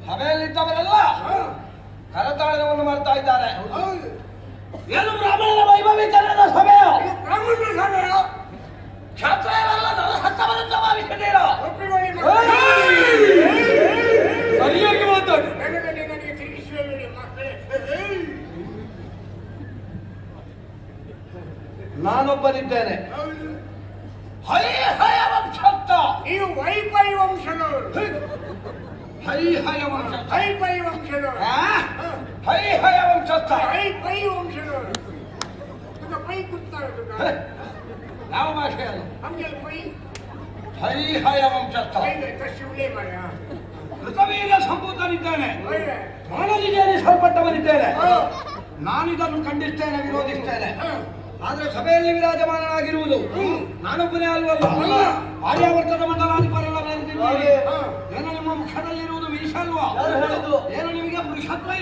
ಸಭೆಯಲ್ಲಿದ್ದವರೆಲ್ಲ ಕರತಾಳನವನ್ನು ಮಾಡ್ತಾ ಇದ್ದಾರೆ. ಏನು ಬ್ರಾಹ್ಮಣರ ವೈಭವೀಕರಣದ ಸಭೆಯೋ? ಬ್ರಾಹ್ಮಣರ ಸಭೆಯೋ? ಕ್ಷತ್ರಿಯರೆಲ್ಲ ನರಹಸ್ತವರಿಂದ ಭಾವಿಸಿದ್ದೀರಾ? ಸರಿಯಾಗಿ ಮಾತಾಡು. ನನಗೆ ತಿಳಿಸುವವರಿಗೆ ಮಕ್ಕಳೇ, ನಾನೊಬ್ಬನಿದ್ದೇನೆ. ಹೈ ಹಯ ವಂಶಸ್ಥ. ನೀವು ವೈಪೈ ವಂಶದವರು. ಹೈ ಹಯ ವಂಶಸ್ಥ. ಹೈಪೈ ವಂಶದವರು. ಹೈ ಹಯ ವಂಶಸ್ಥ. ಹೈಪೈ ವಂಶದವರು. ಅದು ಪೈ ಕೂತ್ತಾರೆ. ಯಾವ ಭಾಷೆ ಅದು? ನಮ್ಗೆ ಪೈ ಹೈ ಹಯ ವಂಶಸ್ಥ. ಶಿವಲೇ ಮರ ಕೃತವೀರ್ಯ ಸಂಭೂತನಿದ್ದೇನೆ. ಪ್ರಾಣನಿಗೆ ಎನಿಸಲ್ಪಟ್ಟವನಿದ್ದೇನೆ. ನಾನಿದನ್ನು ಖಂಡಿಸ್ತೇನೆ, ವಿರೋಧಿಸ್ತೇನೆ. ಆದ್ರೆ ಸಭೆಯಲ್ಲಿ ವಿರಾಜಮಾನನಾಗಿರುವುದು ನಾನೊಬ್ಬನೇ ಅಲ್ವಲ್ಲ. ಆರ್ಯಾವರ್ತದ ಮಂಡಲಾಧಿಪರೆಲ್ಲ ನೆರೆದಿದ್ದೀರಿ. ಏನು ನಿಮ್ಮ ಮುಖದಲ್ಲಿರುವುದು ಮೀಸ ಅಲ್ವಾ? ಏನು ನಿಮಗೆ ಪುರುಷತ್ವ ಇಲ್ಲ?